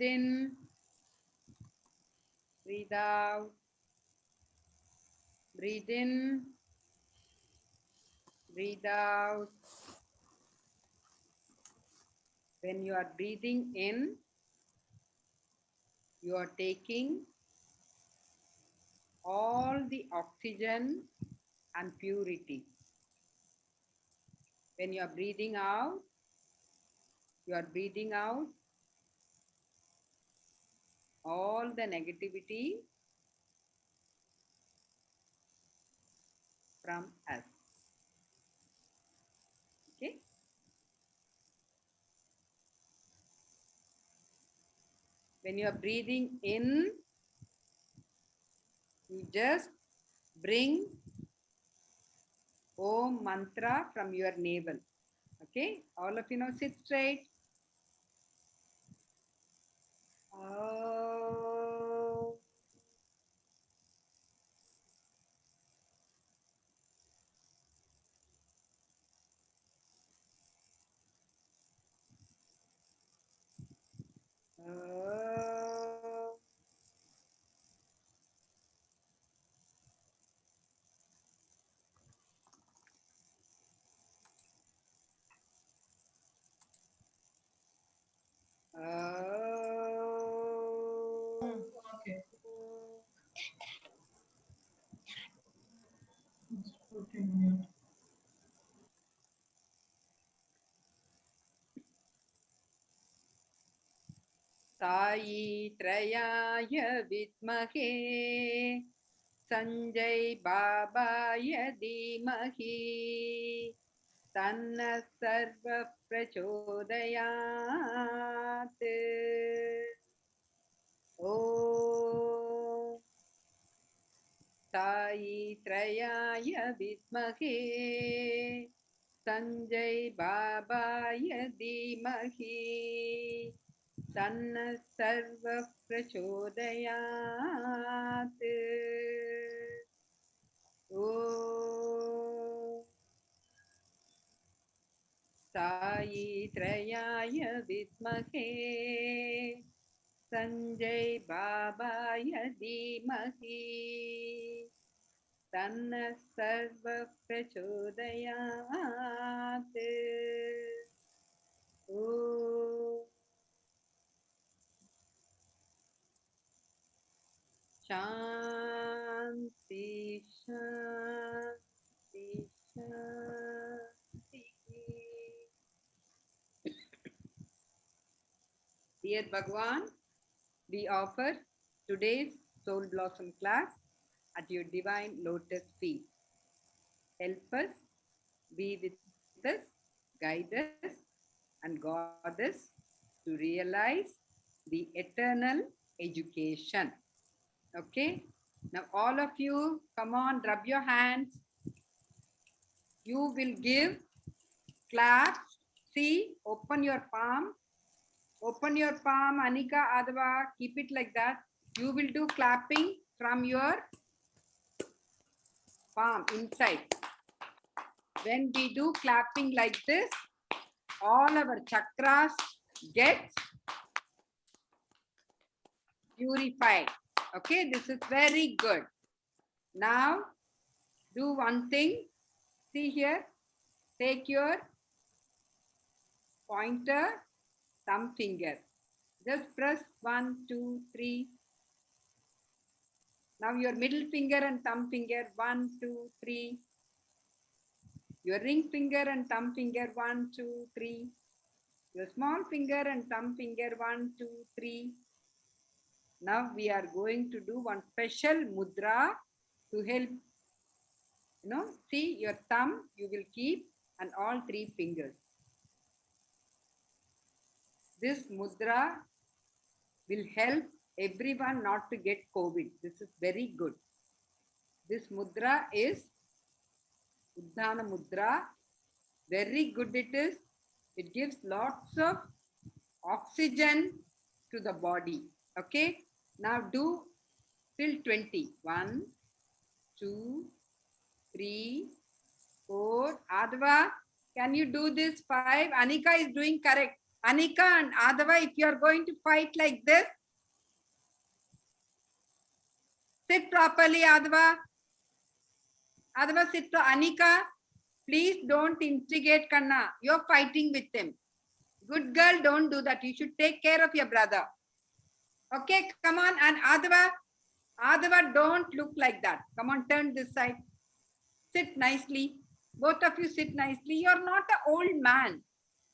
in, breathe out, breathe in, breathe out. When you are breathing in, you are taking all the oxygen and purity. When you are breathing out, you are breathing out all the negativity from us. Okay? When you are breathing in, you just bring Om mantra from your navel. Okay? All of you now sit straight. Oh. Oh. Oh. Okay. Sai त्रयाय विद्महे संजय बाबाय धीमहि तन्नः सर्वः प्रचोदयात् ॐ साई त्रयाय विद्महे संजय बाबाय धीमहि तन्नः सर्वः प्रचोदयात् ॐ साई त्रयाय विद्महे संजय बाबाय धीमहि तन्नः सर्वः प्रचोदयात् ॐ शांति शांति शांति. Dear Bhagwan, we offer today's Soul Blossom class at your divine lotus feet. Help us, be with us, guide us, and guard us to realize the eternal education. Okay? Now, all of you, come on, rub your hands. You will give clap. See, open your palm. Open your palm, Anika, Adva, keep it like that. You will do clapping from your palm inside. When we do clapping like this, all our chakras get purified. Okay, this is very good. Now, do one thing. See here, take your pointer, thumb finger. Just press 1, 2, 3. Now your middle finger and thumb finger, 1, 2, 3. Your ring finger and thumb finger, 1, 2, 3. Your small finger and thumb finger, 1, 2, 3. Now we are going to do one special mudra to help. See your thumb, you will keep, and all 3 fingers. This mudra will help everyone not to get COVID. This is very good. This mudra is Uddhana mudra. Very good it is. It gives lots of oxygen to the body. Okay. Now do till 20. 1, 2, 3, 4. Adva, can you do this 5? Anika is doing correct. Anika and Adava, if you are going to fight like this, sit properly, Adava. Adava, sit. Anika, please don't instigate Kanna. You're fighting with him. Good girl, don't do that. You should take care of your brother. Okay, come on. And Adava, don't look like that. Come on, turn this side. Sit nicely. Both of you sit nicely. You're not an old man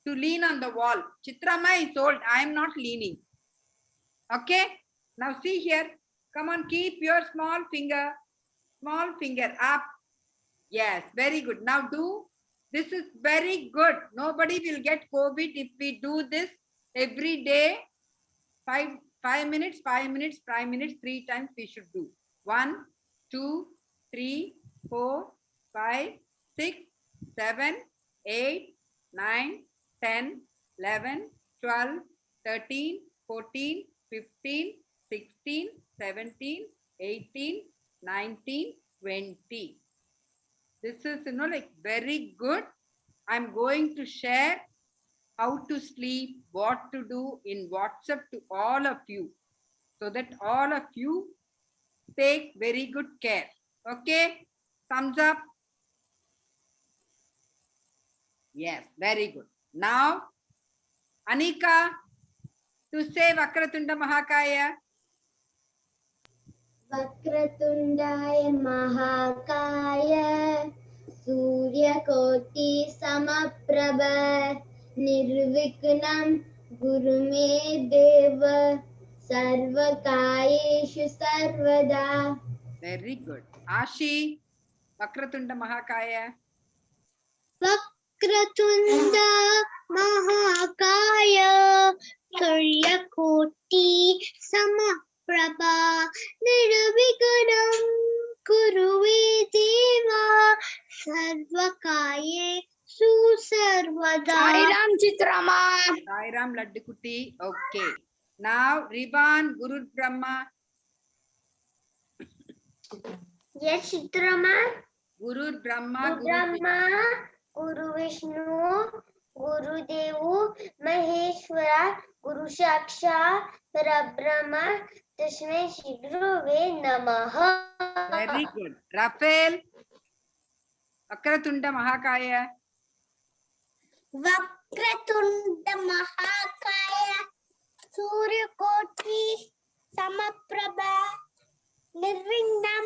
to lean on the wall. Chitrama is old. I am not leaning. Okay? Now see here. Come on, keep your small finger up. Yes, very good. Now do. This is very good. Nobody will get COVID if we do this every day. 5 minutes, 5 minutes, 5 minutes, 3 times we should do. 1, 2, 3, 4, 5, 6, 7, 8, 9, 10, 11, 12, 13, 14, 15, 16, 17, 18, 19, 20. This is, like very good. I'm going to share how to sleep, what to do in WhatsApp to all of you, so that all of you take very good care. Okay? Thumbs up. Yes, very good. Now, Anika, to say Vakratunda Mahakaya. Vakratundaya Mahakaya Suryakoti Samaprabha Nirviknam Gurume Deva Sarvakayeshu Sarvada. Very good. Ashi, Vakratunda Mahakaya. Vakratunda Mahakaya Suryakoti Samaprabha Nirviknam Guruve Deva Sarvakaye Susarvada. Sairam Chitrama. Sairam Laddukutti. Okay. Now, Riban, Guru Brahma. Yes, Chitrama. Guru Brahma, Guru Vishnu, Guru Devu, Maheshwara, Guru Saksha, Parabrahma, Tasmai Shri Guruve Namaha. Very good. Raphael, Vakratunda Mahakaya. Vakratunda Mahakaya, Suryakoti Samaprabha, Nirvingnam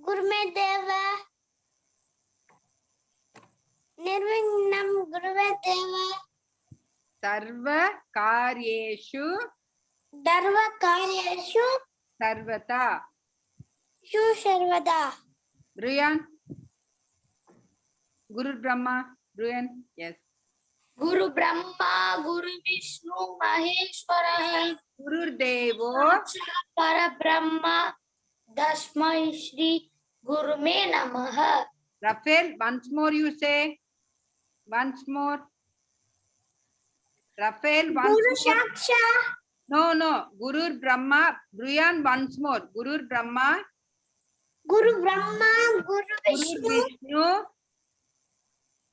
Gurume Deva. Nirvingnam Guruve Deva. Sarva Karyeshu. Dharva Karyeshu. Sarvata. Shu Sarvada. Brian. Guru Brahma. Brian. Yes. Guru Brahma, Guru Vishnu, Maheshwara. Guru Devo. Parabrahma. Tasmai Shri Gurume Namaha. Raphael, once more you say. Once more. Raphael, once Guru more. Saksha. No. Guru Brahma. Brian, once more. Guru Brahma. Guru Brahma, Guru Guru Vishnu.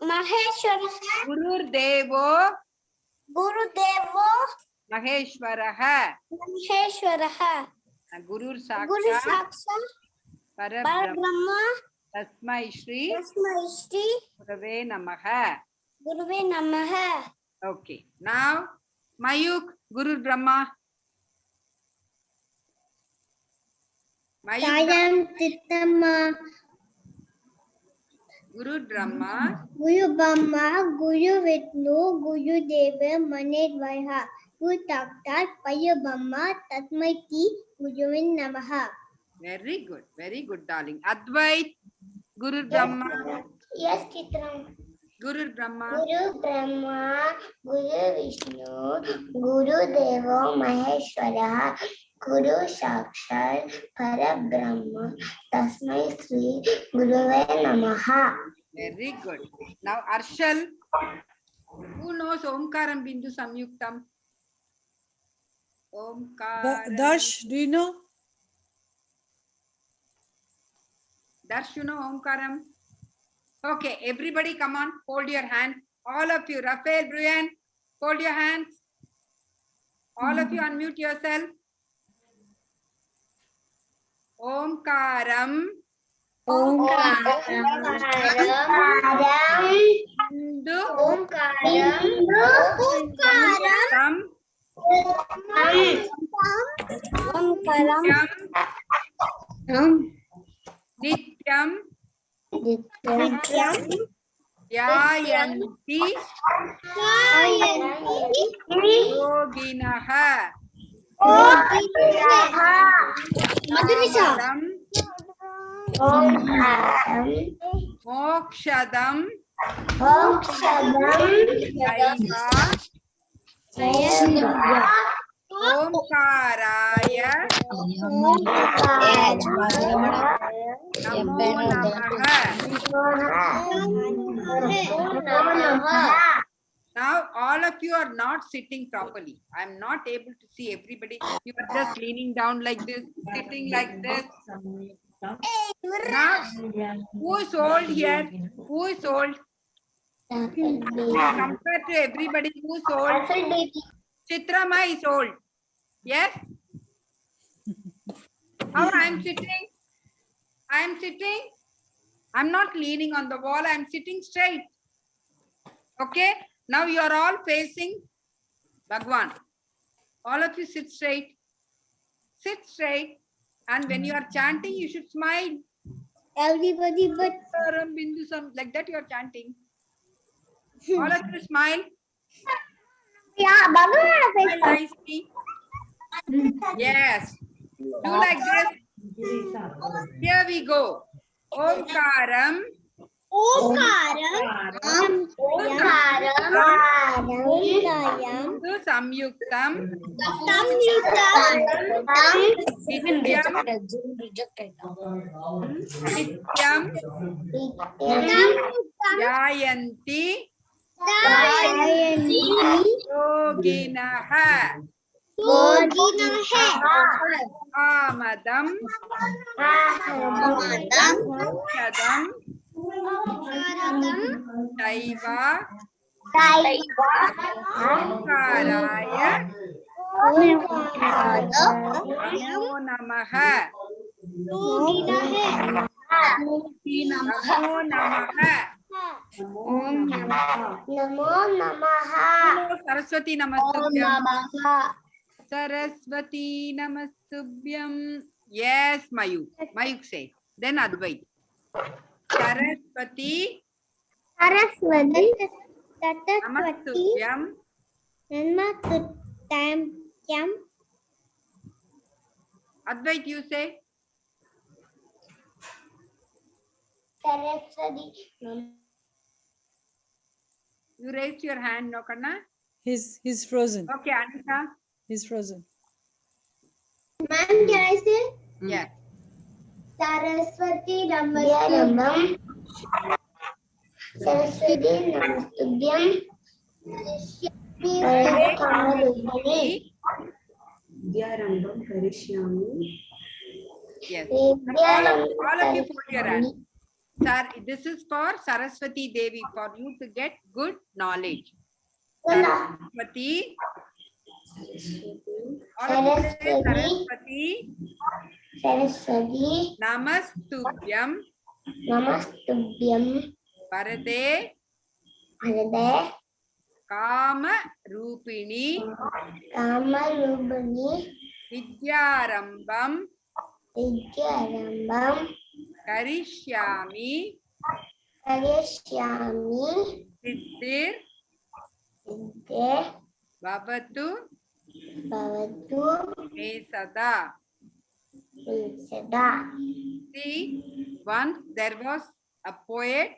Maheshwara. Guru Devo. Guru Devo. Maheshwaraha. Maheshwara. Guru Guru Saksha. Saksha. Parabrahma. Tasmai Shri. Tasmai Shri Gurave Namaha. Guruve Namaha. Okay. Now, Mayuk, Guru Brahma. Sayam Chittama. Guru Brahma. Guru Brahma, Guru Vishnu, Guru Deva, Manedvaya. Guru Sakshat, Parabrahma, Tasmai Shri Guruve Namaha. Very good. Very good, darling. Advait, Guru Brahma. Yes, Chitram. Guru Brahma. Guru Brahma, Guru Vishnu, Guru Deva, Maheshwara, Guru Sakshat, Parabrahma, Tasmai Shri Guruve Namaha. Very good. Now, Arshal. Who knows Omkaram Bindu Samyuktam? Omkaram. Darsh, do you know? Darsh, you know Omkaram? Okay, everybody come on. Hold your hands. All of you. Raphael, Brian, hold your hands. All of you unmute yourself. Omkaram. Hindu. Nityam. Dhyayanti. Yoginaha. Samadam. Mokshadam. Daiva. Omkaraya. Namo Namaha. Now all of you are not sitting properly. I am not able to see everybody. You are just leaning down like this, sitting like this. Now, who is old here? Who is old? Compared to everybody, who is old? Chitrama is old. Yes? How I am sitting? I am sitting. I am not leaning on the wall. I am sitting straight. Okay? Now you are all facing Bhagwan. All of you sit straight. Sit straight. And when you are chanting, you should smile. Everybody but Like that you are chanting. All of you smile. Smile nicely. Yes. Do like this. Here we go. Omkaram. Tu samyuktam. Nityam. Nityam. Jayanti. Yoginaha. Amadam. Shadam. Daiva. Omkaraya. Namo Namaha. Namo Namaha. Saraswati Namastubhyam. Saraswati Namastubhyam. Yes, Mayuk. Mayuk say. Then Advait. Saraswati Namastubhyam. Advait, you say. You raised your hand, no, Kanna? He's frozen. Okay, Anisha. He's frozen. Ma'am, can I say? Yeah. Saraswati Namaste. Saraswati Namastubhyam. Yes. All of you put your hand. Sir, this is for Saraswati Devi, for you to get good knowledge. Saraswati. All of you say Saraswati. Saraswati Namastubhyam. Namastubhyam. Varade. Varade. Kama Rupini. Kamarubani. Vidyarambam. Vidyarambam. Karishyami. Karishyami. Siddhir. Siddhe. Bhavatu. Bhavatu. Me sada. Sada. See, once there was a poet,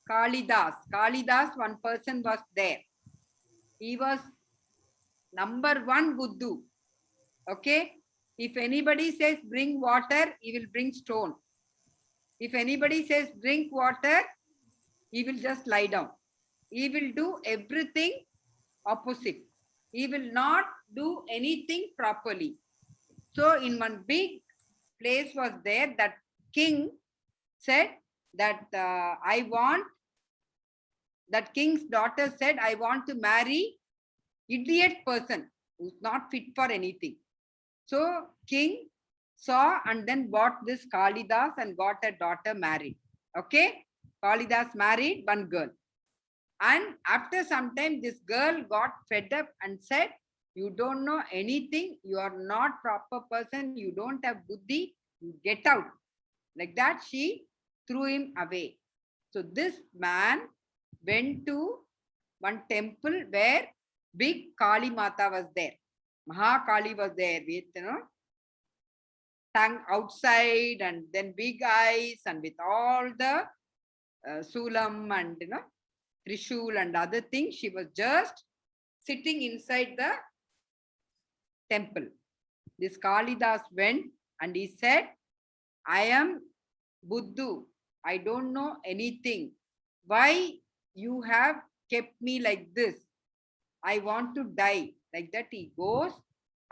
Kalidas. Kalidas, one person was there. He was #1 Buddhu. Okay? If anybody says bring water, he will bring stone. If anybody says drink water, he will just lie down. He will do everything opposite. He will not do anything properly. So in one big place was there, that king said that that king's daughter said, I want to marry idiot person. who's not fit for anything. So king saw and then bought this Kalidas and got a daughter married. Okay, Kalidas married one girl. And after some time, this girl got fed up and said, you don't know anything. You are not proper person. You don't have buddhi. You get out. Like that, she threw him away. So this man went to one temple where big Kali Mata was there. Mahakali was there with, tongue outside and then big eyes and with all the sulam and, Trishul and other things. She was just sitting inside the temple. This Kalidas went and he said, I am Buddhu. I don't know anything. Why you have kept me like this? I want to die. Like that he goes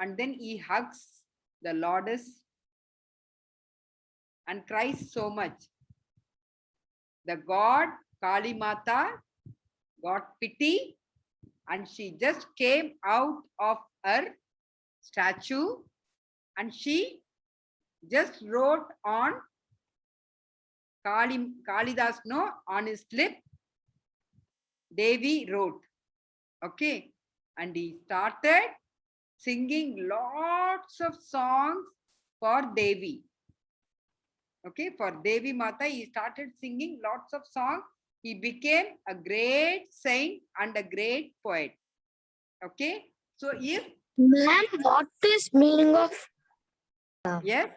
and then he hugs the Lotus and cries so much. The god Kali Mata got pity and she just came out of her statue and she just wrote on Kalidas, no, on his lip, Devi wrote. Okay. And he started singing lots of songs for Devi. Okay. For Devi Mata, he started singing lots of songs. He became a great saint and a great poet. Okay. So if... Ma'am, what is meaning of... Yes.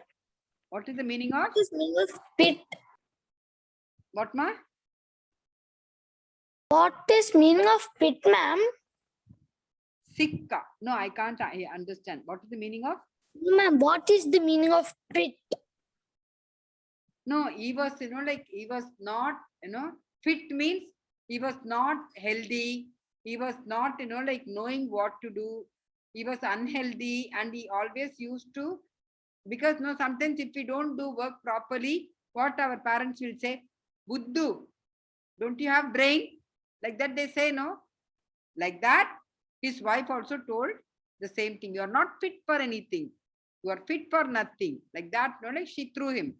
What is the meaning of? What is meaning of pit? What, ma? What is meaning of pit, ma'am? Sikka. No, I can't understand. What is the meaning of? Ma'am, what is the meaning of pit? No, he was, he was not, fit means he was not healthy. He was not, knowing what to do. He was unhealthy and he always used to, because sometimes if we don't do work properly, what our parents will say, Buddhu, don't you have brain? Like that they say, no? Like that, his wife also told the same thing. You are not fit for anything. You are fit for nothing. Like that, she threw him.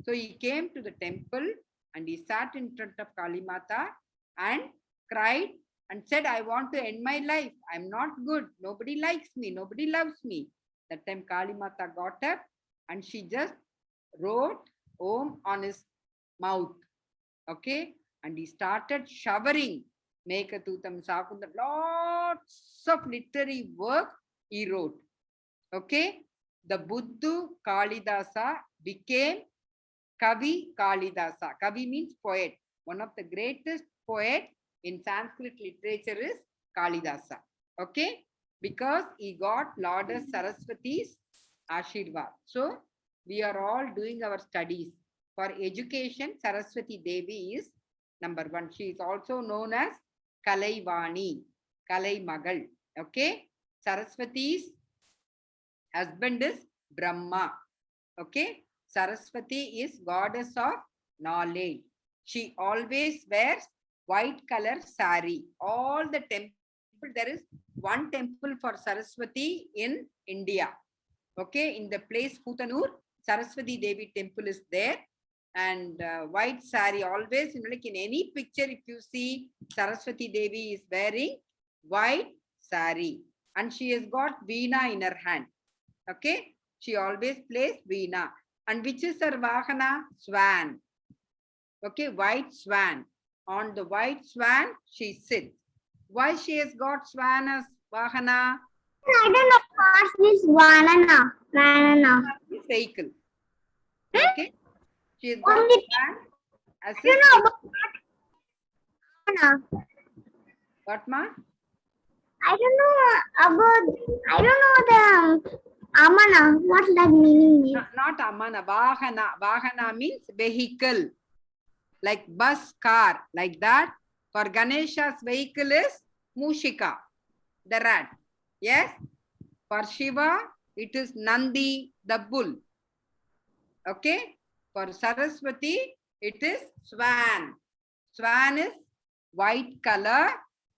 So he came to the temple and he sat in front of Kali Mata and cried and said, I want to end my life. I'm not good. Nobody likes me. Nobody loves me. That time Kali Mata got up and she just wrote Om on his mouth. Okay. And he started showering. Mekatutam Sakundam. Lots of literary work he wrote. Okay. The Buddha Kalidasa became Kavi Kalidasa. Kavi means poet. One of the greatest poet in Sanskrit literature is Kalidasa. Okay. Because he got Lord Saraswati's Ashirvad. So we are all doing our studies. For education, Saraswati Devi is number one. She is also known as Kalaivani, Kalai Magal. Okay. Saraswati's husband is Brahma. Okay. Saraswati is goddess of knowledge. She always wears white color sari. All the temple, there is one temple for Saraswati in India. Okay. In the place Putanur, Saraswati Devi temple is there. And white sari always, like in any picture, if you see Saraswati Devi is wearing white sari and she has got veena in her hand. Okay. She always plays veena. And which is her vahana? Swan. Okay. White swan. On the white swan, she sits. Why she has got swan as vahana? I don't know what is Vanana. Vanana. Vehicle. Okay. She has got Only swan as I a don't know vehicle. about What, ma? I don't know the Amana. What that meaning is? Not amana. Vahana. Vahana means vehicle. Like bus, car. Like that. For Ganesha's vehicle is Mushika. The rat. Yes. For Shiva, it is Nandi, the bull. Okay. For Saraswati, it is swan. Swan is white color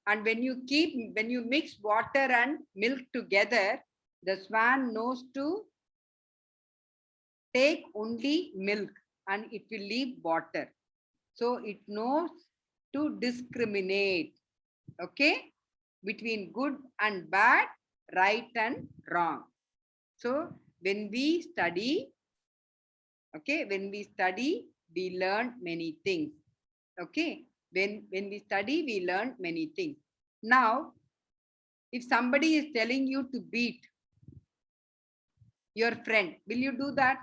And when you mix water and milk together, the swan knows to take only milk and it will leave water. So it knows to discriminate, okay, between good and bad, right and wrong. So when we study, okay, we learn many things. Okay, when we study, we learn many things. Now, if somebody is telling you to beat your friend, will you do that?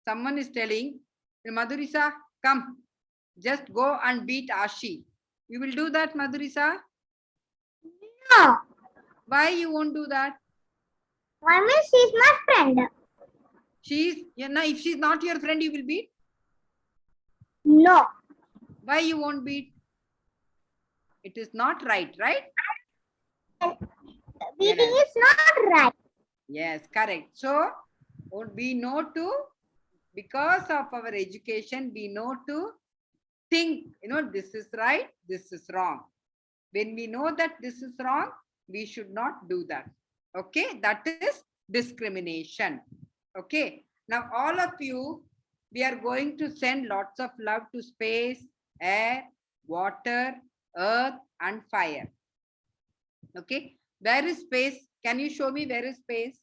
Someone is telling, Madhurisa, come, just go and beat Ashi. You will do that, Madhurisa? No. Why you won't do that? Why, miss? She's my friend. If she's not your friend, you will beat? No. Why you won't beat? It is not right, right? Beating Yes. is not right. Yes, correct. So we know to, because of our education, we know to think, this is right, this is wrong. When we know that this is wrong, we should not do that. Okay, that is discrimination. Okay, now all of you, we are going to send lots of love to space, air, water, earth, and fire. Okay, where is space? Can you show me where is space?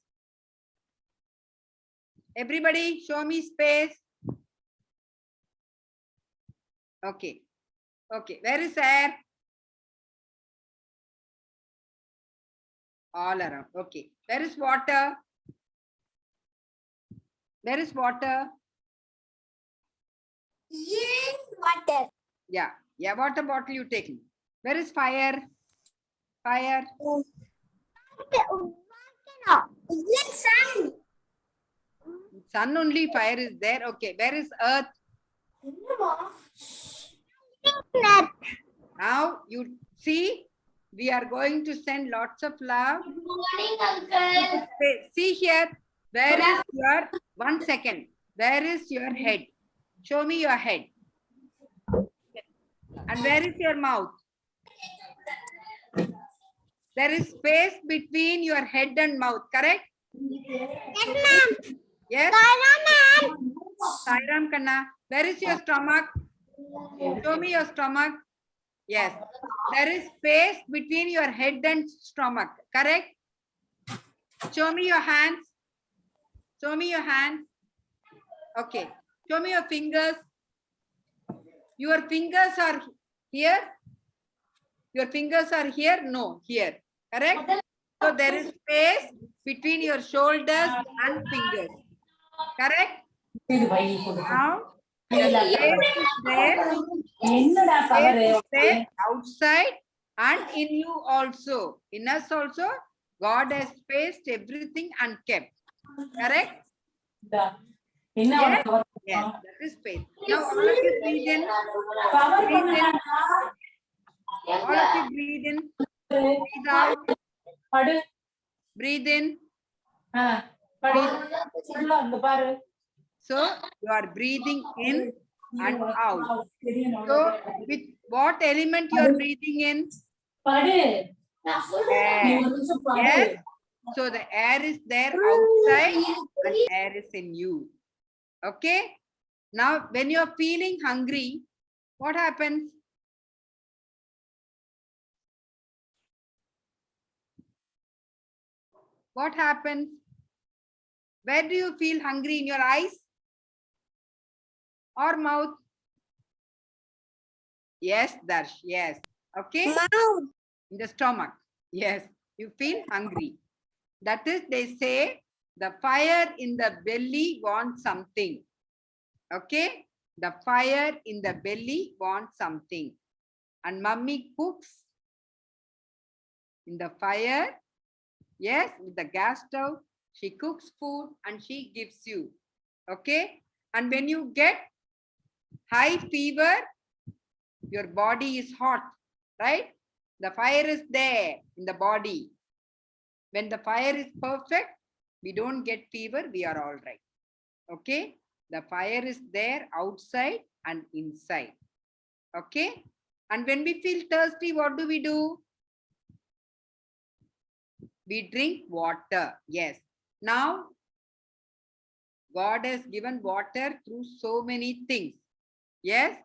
Everybody, show me space. Okay, okay, where is air? All around. Okay, where is water? Where is water? Yes, water. Yeah, water bottle you taking. Where is fire? Fire. Yes, sun. Sun only, fire is there. Okay, where is earth? Now you see, we are going to send lots of love. Good morning, uncle. See here, where is your, 1 second, where is your head? Show me your head. And where is your mouth? There is space between your head and mouth, correct? Yes, ma'am. Yes? Ma'am. Sairam Kanna. Where is your stomach? Show me your stomach. Yes. There is space between your head and stomach, correct? Show me your hands. Show me your hands. Okay. Show me your fingers. Your fingers are here. Your fingers are here? No, here. Correct? So there is space between your shoulders and fingers. Correct? Now, the space is there. Space is there outside and in you also. In us also, God has spaced everything and kept. Correct? Yes? Yes, that is space. Now all of you breathe in. Breathe in. All of you breathe in. Breathe out. Breathe in. So you are breathing in and out. So with what element you are breathing in? Air. Yes. So the air is there outside and air is in you. Okay. Now when you are feeling hungry, what happens? What happens? Where do you feel hungry? In your eyes or mouth? Yes, Darsh. Yes. Okay. Mouth. In the stomach. Yes. You feel hungry. That is, they say the fire in the belly wants something. Okay. The fire in the belly wants something. And mummy cooks in the fire. Yes, with the gas stove. She cooks food and she gives you. Okay. And when you get high fever, your body is hot, right? The fire is there in the body. When the fire is perfect, we don't get fever, we are all right. Okay. The fire is there outside and inside. Okay. And when we feel thirsty, what do? We drink water. Yes. Now, God has given water through so many things. Yes.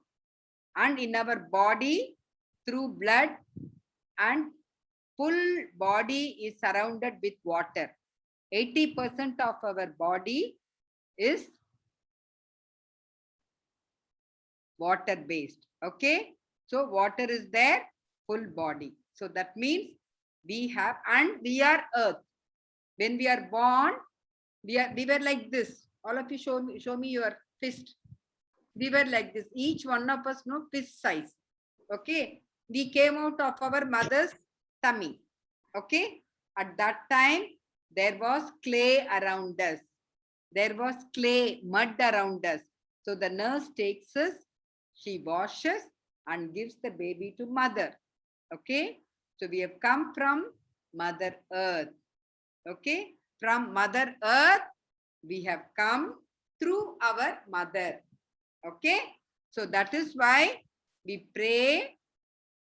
And in our body, through blood, and full body is surrounded with water. 80% of our body is water based. Okay. So water is there, full body. So that means we have, and we are earth. When we are born, we were like this. All of you show me your fist. We were like this. Each one of us know fist size. Okay. We came out of our mother's tummy. Okay. At that time, there was clay around us. There was clay, mud around us. So the nurse takes us, she washes and gives the baby to mother. Okay. So we have come from Mother Earth. Okay. From Mother Earth, we have come through our mother. Okay. So that is why we pray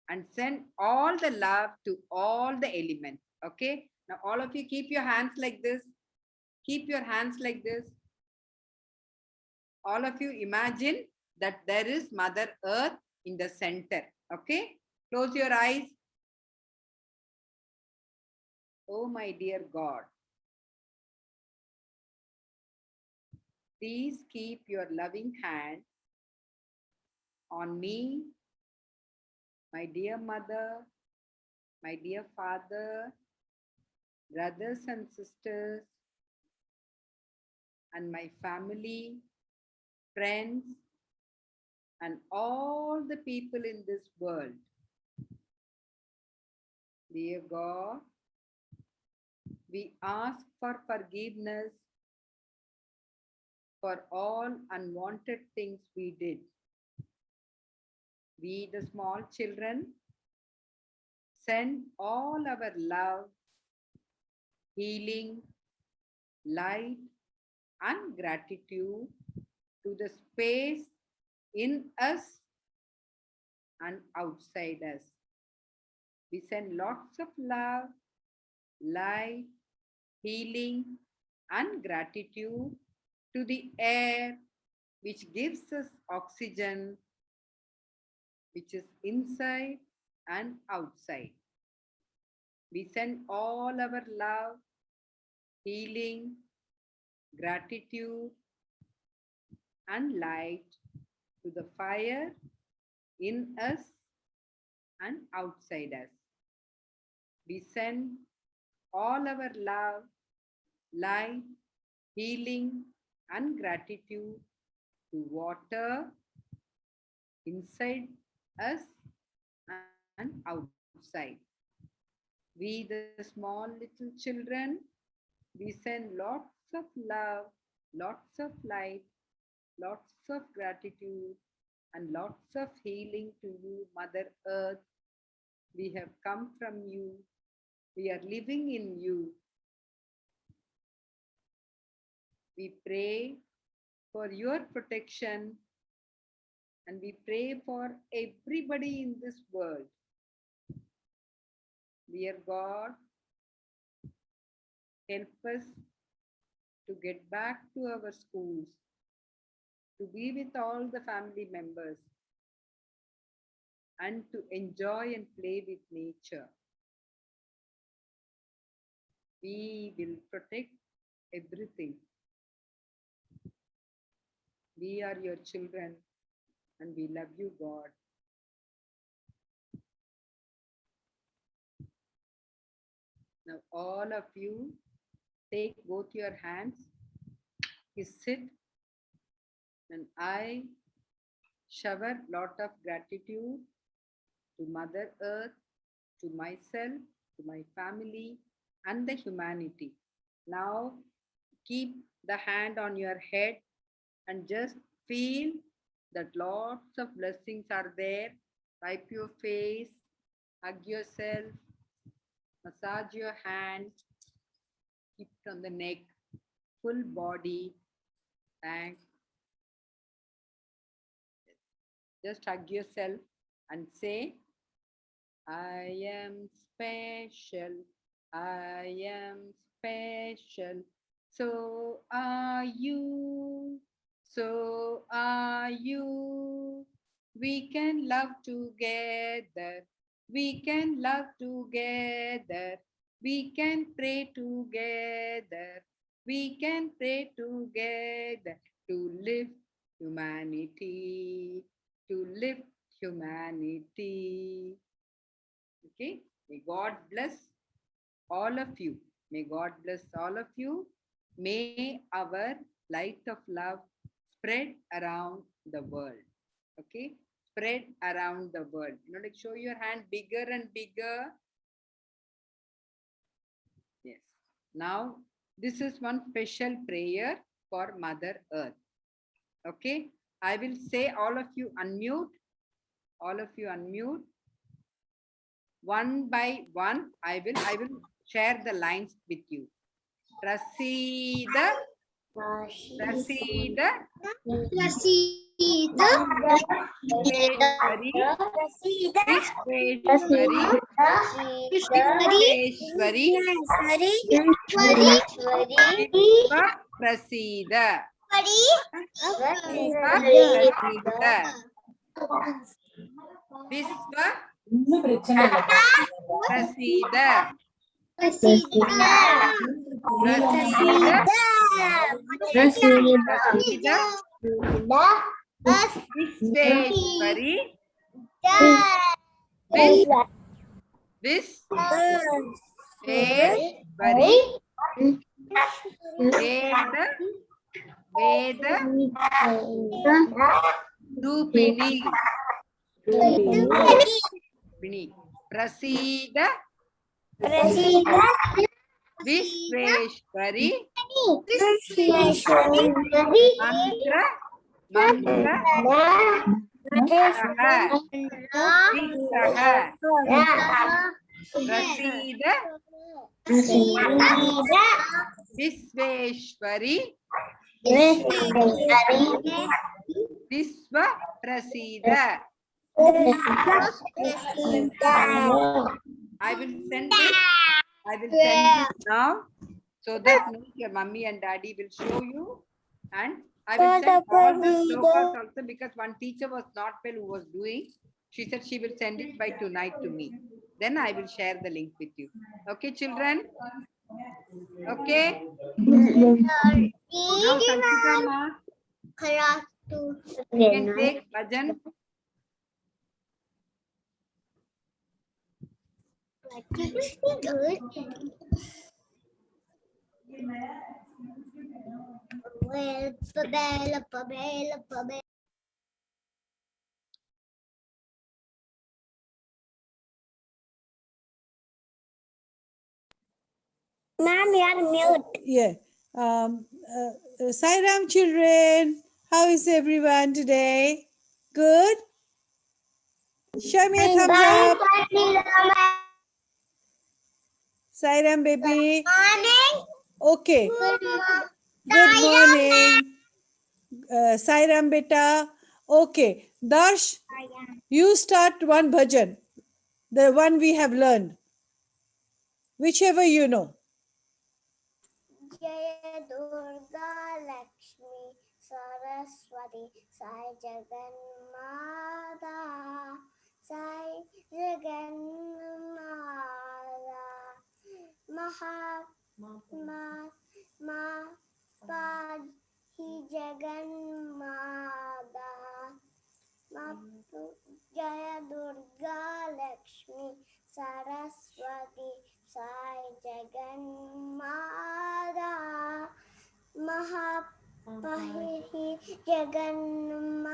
and send all the love to all the elements. Okay. Now all of you keep your hands like this. Keep your hands like this. All of you imagine that there is Mother Earth in the center. Okay. Close your eyes. Oh my dear God. Please keep your loving hand on me, my dear mother, my dear father, brothers and sisters, and my family, friends, and all the people in this world. Dear God, we ask for forgiveness for all unwanted things we did. We, the small children, send all our love, healing, light, and gratitude to the space in us and outside us. We send lots of love, light, healing, and gratitude to the air which gives us oxygen, which is inside and outside. We send all our love, healing, gratitude, and light to the fire in us and outside us. We send all our love, light, healing, and gratitude to water inside us and outside. We, the small little children, we send lots of love, lots of light, lots of gratitude, and lots of healing to you, Mother Earth. We have come from you. We are living in you. We pray for your protection, and we pray for everybody in this world. Dear God, help us to get back to our schools, to be with all the family members, and to enjoy and play with nature. We will protect everything. We are your children, and we love you, God. Now all of you take both your hands, sit, and I shower lot of gratitude to Mother Earth, to myself, to my family, and the humanity. Now keep the hand on your head and just feel that lots of blessings are there. Wipe your face, hug yourself, massage your hand, keep it on the neck, full body. Thanks. Just hug yourself and say, I am special. I am special. So are you. So are you. We can love together. We can love together. We can pray together. We can pray together to live humanity. To live humanity. Okay. May God bless all of you. May God bless all of you. May our light of love spread around the world. Okay. Spread around the world. Like show your hand bigger and bigger. Yes. Now, this is one special prayer for Mother Earth. Okay. I will say all of you unmute. All of you unmute. One by one, I will share the lines with you. Prasida, Prasida, Vishweshwari, Vishweshwari, Vishweshwari, Vishwa Prasida, Vishwa Prasida, Vishwa Prasida, Prasida, Prasida, Vishweshwari, Vishweshwari, Veda Rupini, Prasida, Vishweshwari, Mantra, Mantra, Vigraha, Prasida, Vishweshwari, Vishwa Prasida. I will send this now so that your mummy and daddy will show you, and I will send all the slokas also because one teacher was not well who was doing. She said she will send it by tonight to me. Then I will share the link with you. Okay, children? Okay? Now, Sanchita ma, you can take bhajan. Ma'am, you are mute. Yeah. Sai Ram children, how is everyone today? Good? Show me a thumbs up. Sai Ram baby. Morning. Okay. Good morning. Sai Ram beta. Okay. Darsh, you start one bhajan. The one we have learned. Whichever you know. Jaya Durga Lakshmi Saraswati Sai Jagannatha Sai Jagannatha Mahatma Padhi Jagannatha Jaya Durga Lakshmi Saraswati Sai Jagannatha Mahapahi Jagannatha.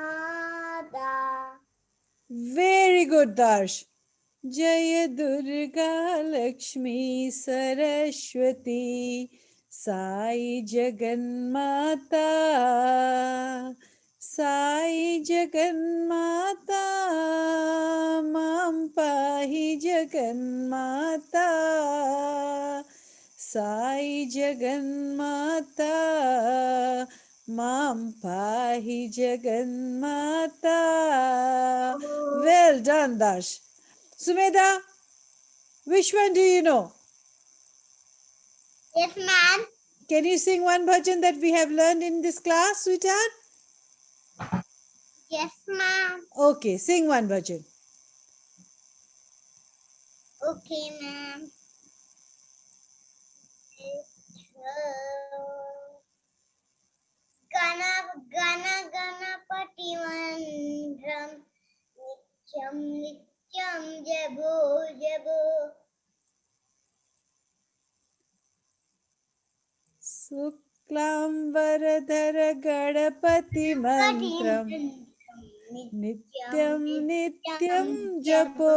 Very good, Darsh. Jaya Durga Lakshmi Saraswati Sai Jagannatha Sai Jagannatha Mam Pahi Jagannatha Sai Jagannatha Mam pahi Jagannatha. Well done, Dash. Sumedha, which one do you know? Yes, ma'am. Can you sing one bhajan that we have learned in this class, sweetheart? Yes, ma'am. Okay, sing one bhajan. Okay, ma'am. Gana Gana Ganapati Mandram Nityam Nityam Jabo Jabo. Suklambaradhara Gadapati Mantram Nityam Nityam Japo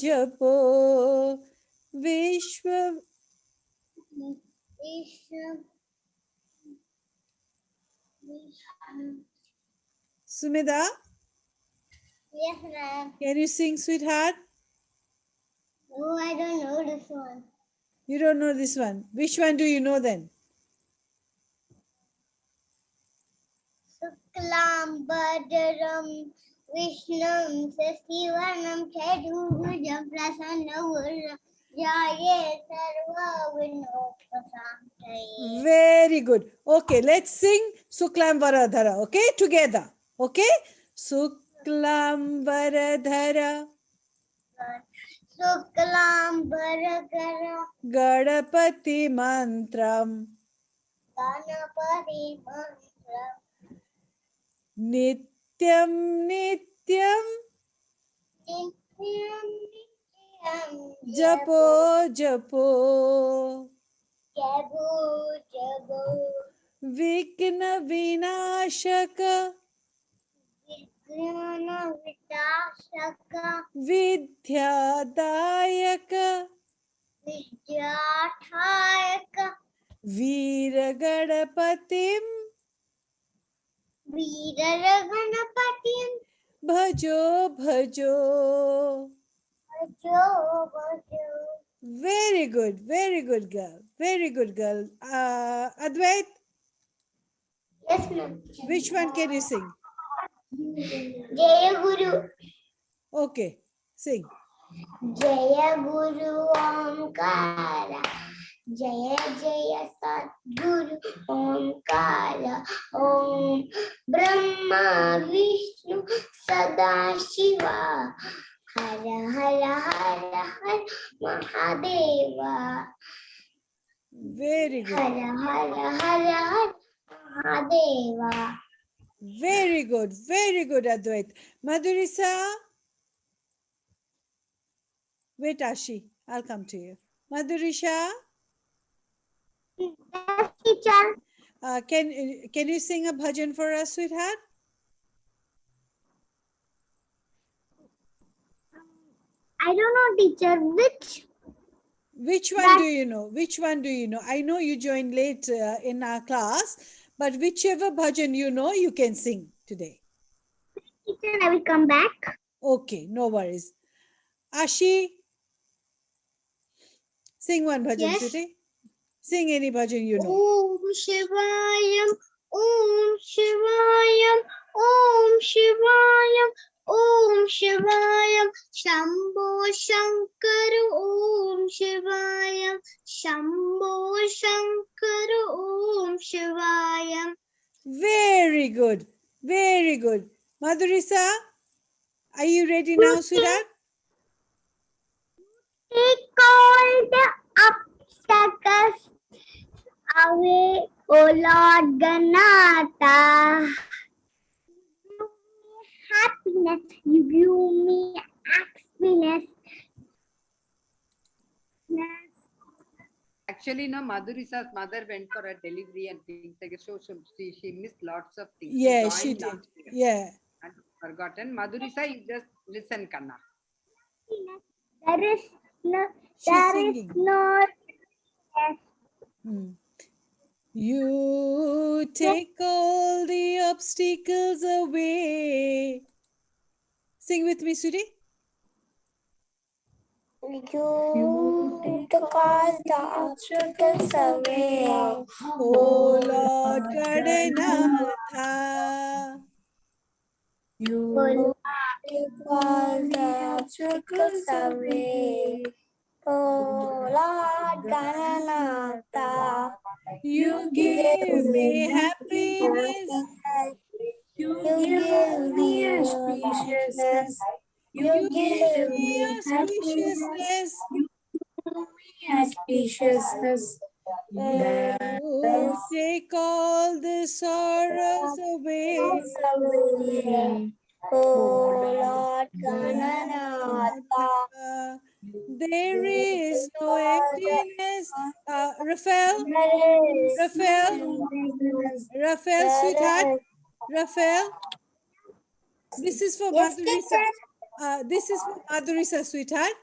Japo Vishwa. Sumedha, Yes, ma'am. can you sing, sweetheart? No, I don't know this one. You don't know this one. Which one do you know then? Suklam Badaram Vishnum Sasivanam Chadurujam Prasannavuram Jaye Sarva Vinopasam. Very good. Okay, let's sing Suklam Varadhara. Okay, together. Okay, Suklam Varadhara Suklam Bharakara Gadapati Mantram Ganapati Mantra Nityam Nityam Nityam Nityam Japo Japo Jabu Jabu Vikna Vinashaka Vigrana Vitashaka Vidyadayaka Vidyatayaka Veeragadapatim Veeraganapatim Bhajo Bhajo. Bhajo Bhajo. Very good girl. Very good girl. Advait, Yes, ma'am. which one can you sing? Jaya Guru. Okay, sing. Jaya Guru Omkara. Jaya Jaya Sadguru Omkara. Om Brahma Vishnu Sadashiva. Hara Hara Hara Hara Mahadeva. Very good. Hara Hara Hara Hara Mahadeva. Very good. Very good, Advait. Madhurisa. Wait, Ashi. I'll come to you. Madhurisha, Yes, teacher. can you sing a bhajan for us, sweetheart? I don't know, teacher. Which one do you know? Which one do you know? I know you joined late in our class, but whichever bhajan you know, you can sing today. Teacher, I will come back. Okay, no worries. Ashi, sing one bhajan, Yes. sweetie. Sing any bhajan you know. Om Shivayam, Om Shivayam, Om Shivayam, Om Shivayam, Shambho Shankar, Om Shivayam, Shambho Shankar, Om Shivayam. Very good. Very good. Madhurisa, are you ready now, sweetheart? Take all the obstacles away, O Lord Ganata. Happiness, you give me happiness. Actually, no, Madhurisa's mother went for a delivery and things like so she missed lots of things. Yeah, she joined did. last year Yeah. and forgotten. Madhurisa, you just listen, Kanna. There is no, She's there singing. is no. Yes. You take all the obstacles away. Sing with me, sweetie. You took all the obstacles away. Oh Lord Gadena, Gananata. You take all the obstacles away. Oh Lord Gananatha, You give me happiness. you give me auspiciousness. You You give give me me happiness. auspiciousness. Auspiciousness. You take all the sorrows away. Away. Oh Lord Gananatha, There is no emptiness. Raphael, sweetheart, Raphael, this is for Yes, Madhurisa. This is for Madhurisa, sweetheart.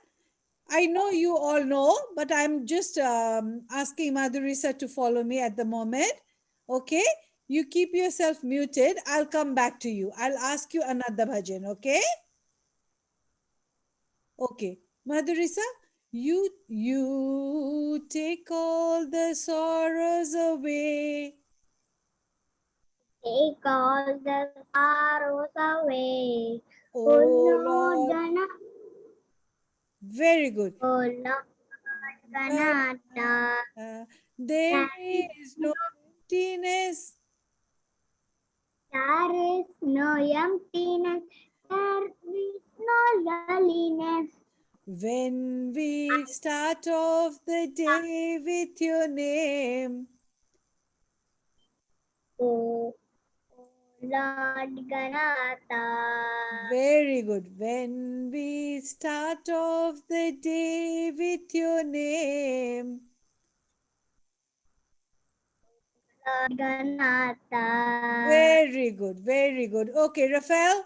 I know you all know, but I'm just asking Madhurisa to follow me at the moment. Okay? You keep yourself muted. I'll come back to you. I'll ask you another bhajan. Okay? Okay. Madhurisa, you take all the sorrows away. Take all the sorrows away. Oh Oh Lord. Lord Very good. Gananatha. There is no emptiness. There is no emptiness. There is no loneliness. When we start off the day with your name. Oh Lord Ganatha. Very good. When we start off the day with your name. Lord Ganatha. Very good. Very good. Okay, Raphael,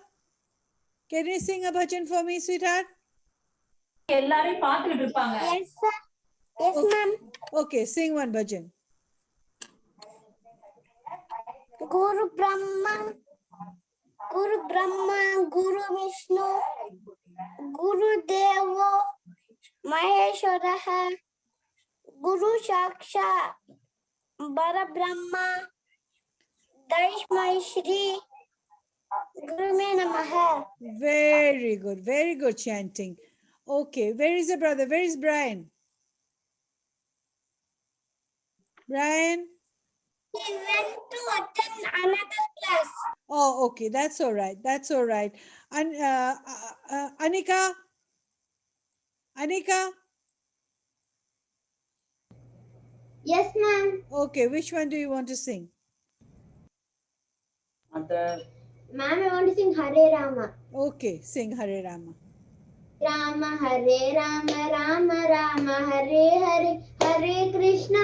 can you sing a bhajan for me, sweetheart? எல்லாரையும் பார்த்துட்டு இருப்பாங்க. Yes, sir. Yes, ma'am. Okay, sing one bhajan. Guru Brahma, Guru Vishnu, Guru Deva, Maheshwaraha, Guru Shaksha, Bara Brahma, Daishmai Shri, Guru Me Namaha. Very good. Very good chanting. Okay, where is your brother? Where is Brian? Brian? He went to attend another class. Oh, okay. That's all right. That's all right. And Anika? Anika? Yes, ma'am. Okay, which one do you want to sing? Ma'am, I want to sing Hare Rama. Okay, sing Hare Rama. Rama Hare Rama, Rama Rama Hare Hare, Hare Krishna,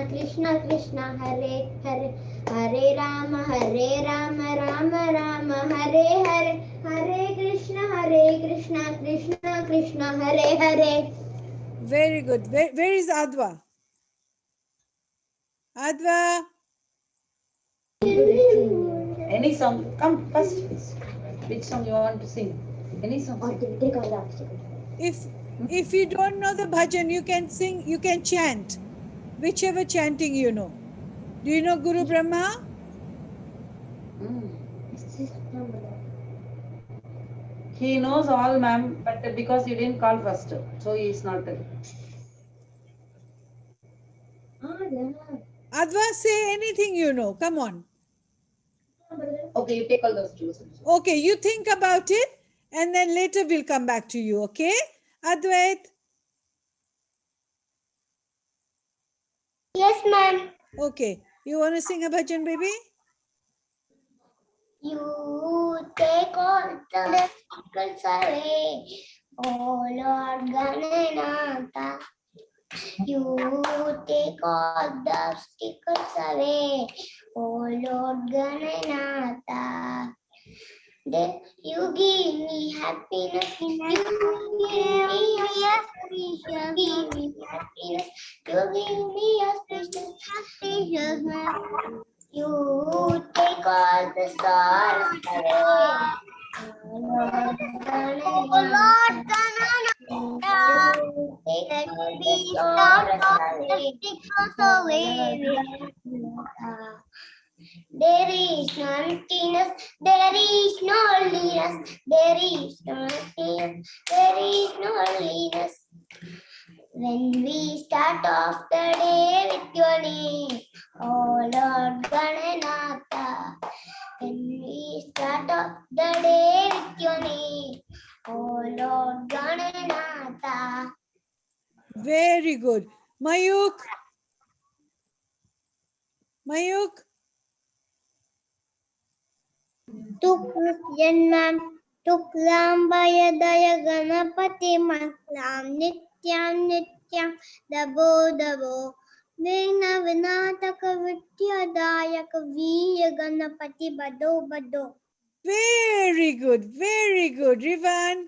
Krishna Krishna Hare Hare, Hare Rama, Rama Rama Hare Hare, Hare Krishna, Krishna Krishna Hare Hare. Very good. Where is Adva? Adva? Any song, come first. Which song you want to sing? Any song. If you don't know the bhajan, you can sing, you can chant. Whichever chanting you know. Do you know Guru Brahma? He knows all, ma'am, but because you didn't call first, so he is not there. Adva, say anything you know. Come on. Okay, you take all those two. Okay, you think about it and then later we'll come back to you, okay? Advait? Yes, ma'am. Okay, you want to sing a bhajan, baby? You take all the obstacles away, oh Lord Gananatha. You take all the obstacles away, oh Lord Gananatha. You give me happiness, you give me happiness, you give me auspiciousness. You take all the sorrows away. Oh Lord Gananatha, take all the sorrows away. There is no emptiness, there is no loneliness, there is no emptiness, there is no loneliness. When we start off the day with your name, oh Lord Gananatha. When we start off the day with your name, oh Lord Gananatha. Very good. Mayuk. Mayuk. Tukyanam Tuklam Bayadaya Ganapati Matlam Nityam Nityam Dabo Dabo Vina Vinataka Vidyadayaka Viya Ganapati Bado Bado. Very good. Very good. Rivan,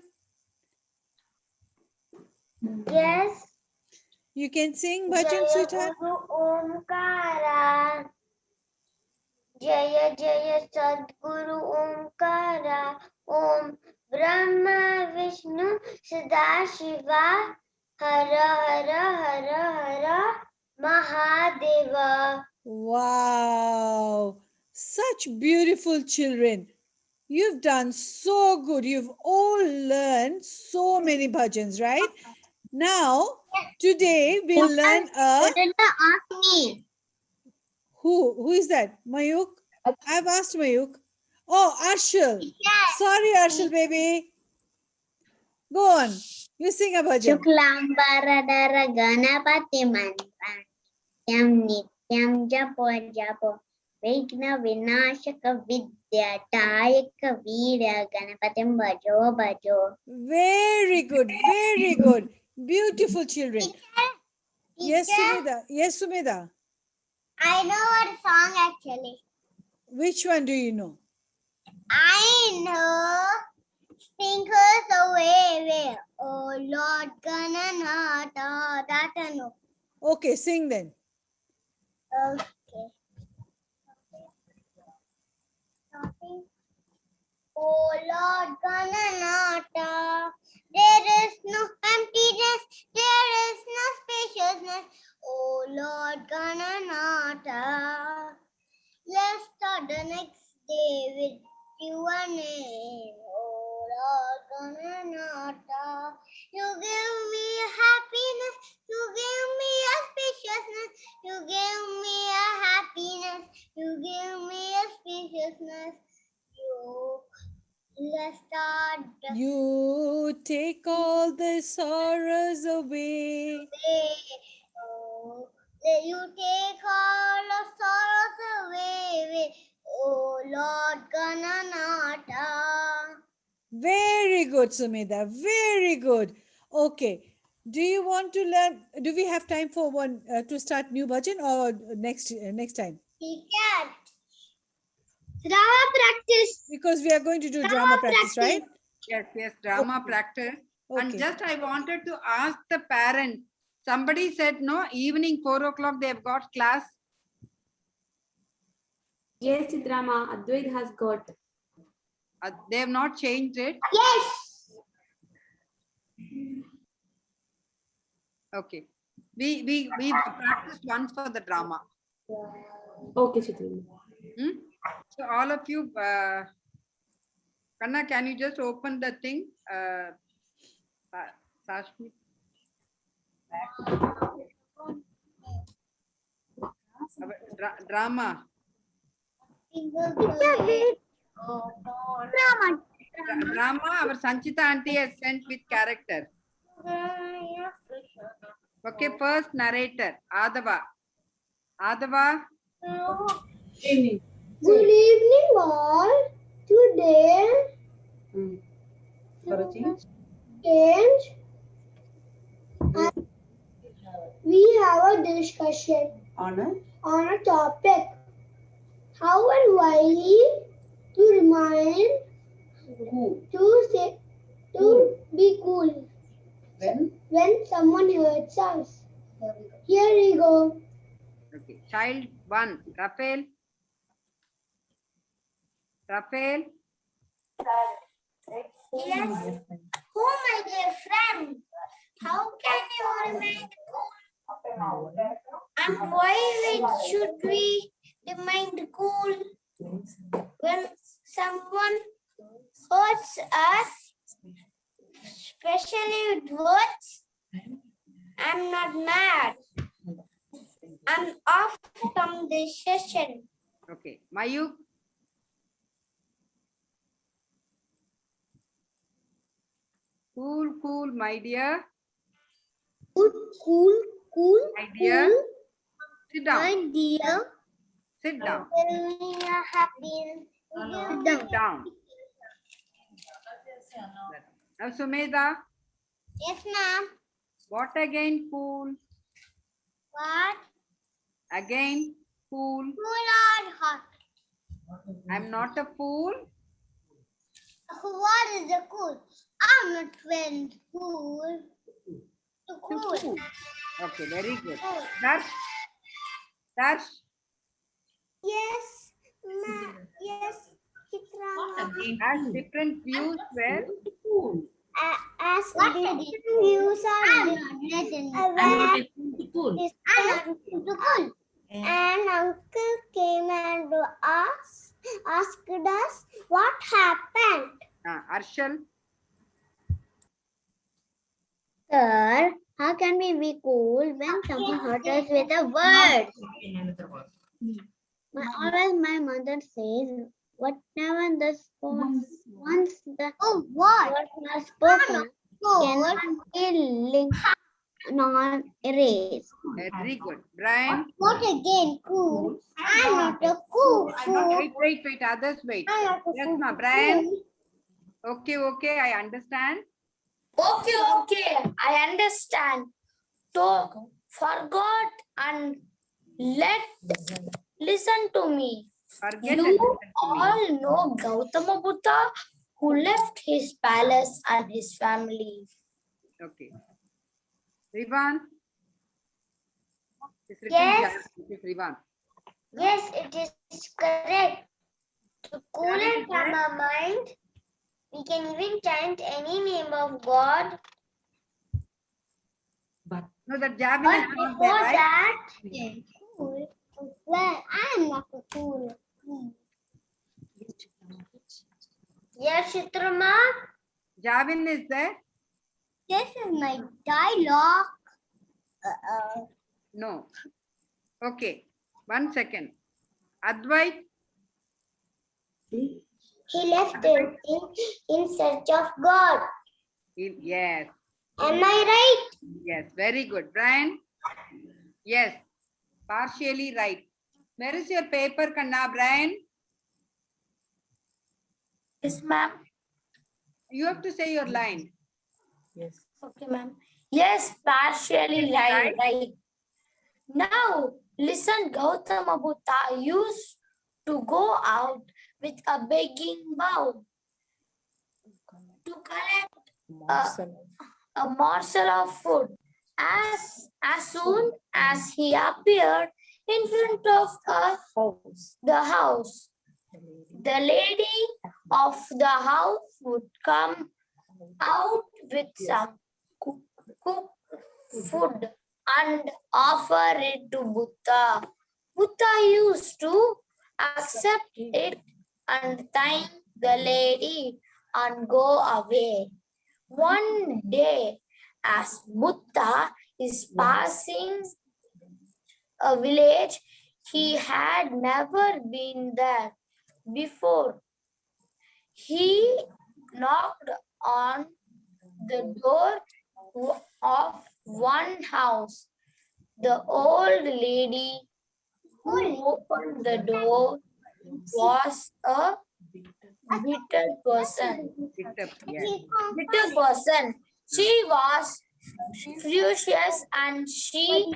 Yes. you can sing bhajan, Jaya sweetheart. Guru Omkara. Jaya Jaya Sadguru Omkara. Om Brahma Vishnu Sadashiva. Hara Hara Hara Hara Mahadeva. Wow. Such beautiful children. You've done so good. You've all learned so many bhajans, right? Now, today we'll learn a... Ask me. Who is that? Mayuk? I've asked Mayuk. Oh, Arshil. Yes. Sorry, Arshil, baby. Go on. You sing a bhajan. Shuklambaradara Ganapati Mantra. Nityam Nityam Japo Japo. Vigna Vinashaka Vidya Tayaka Vida Ganapatim Bajo Bajo. Very good. Very good. Beautiful children. Yes, Sumeda. Yes, Sumeda. I know what song actually. Which one do you know? I know Sprinkles Away. Oh Lord Gananata. That I know. Okay, sing then. Okay. Oh Lord Gananata, there is no emptiness, there is no spaciousness. Oh Lord Gananata, let's start the next day with your name. Oh Lord Gananata, you give me happiness, you give me a spaciousness, you give me a happiness, you give me a spaciousness. Let's start the You take all the sorrows away. day. Oh, you take all the sorrows away. Oh Lord Gananata. Very good, Sumeda. Very good. Okay. Do you want to learn? Do we have time for one to start new bhajan or next time? He can. Drama practice. Because we are going to do drama practice, right? Yes, drama Okay. practice. And Okay. just I wanted to ask the parent. Somebody said no, evening 4 o'clock they have got class. Yes, Chitrama, Advait has got. They have not changed it. Yes. Okay. We practiced once for the drama. Okay, Chitrama. So all of you, Kanna, can you just open the thing? Sashmi. Drama. Drama, our Sanchita auntie has sent with character. Okay, first narrator, Adava. Adava. Evening. Good evening, all. Today, For a change. we have a discussion On a on a topic. How and why to remind who? to be cool When someone hurts us. Here we go. Okay, child 1, Raphael. Raphael. Yes. Oh, my dear friend, how can you remain cool? And why should we remained cool. When someone hurts us, especially with words, I'm not mad. I'm off from this session. Okay. Mayuk. Cool, cool, my dear. Cool, My dear. Sit down. my dear. Sit down. Happy. Sit down. Now, Sumedha, Yes, ma'am. what again? Cool. What? Again, cool. Cool or hot? I'm not a fool. What is the cool? I'm not friend. Cool. To Cool. cool. Okay, very good. Cool. Darsh. Darsh. Yes, ma'am. Yes, Chitra. Has different views where As the views are cool. And uncle came and asked us what happened. Arshal. Sir, how can we be cool when someone hurt us with a word? Always my mother says, whatever the once the words are spoken cannot be linked nor erased. Very good. Brian. What again? Cool. I'm not a cool fool. Wait. Others wait. I'm not a Yes, cool ma. Brian. fool. Okay. I understand. Okay, I understand. So, forgot and listen to me. Forget You and listen to me. all know Gautama Buddha who left his palace and his family. Okay. Rivan. It's written Yes. here. It is Rivan. Yes, it is correct. To cool Correct, and calm correct. our mind, we can even chant any name of God. No, that Javin But is not there, before right? that, cool. Well, I am not a cool. Yes, Chitrama. Javin is there? This is my dialogue. No. Okay. 1 second. Advait. He left in search of God. Yes. Am I right? Yes. Very good. Brian. Yes. Partially right. Where is your paper, Kanna, Brian? Yes, ma'am. You have to say your line. Okay, ma'am. Yes, partially right. Now, listen, Gautama Buddha used to go out with a begging bowl to collect a morsel of food. As soon as he appeared in front of the house, the lady of the house would come out with some cooked food and offer it to Buddha. Buddha used to accept it and thank the lady and go away. One day, as Buddha is passing a village, he had never been there before. He knocked on the door of one house. The old lady who opened the door was a bitter person. Yes. Bitter person. She was furious and she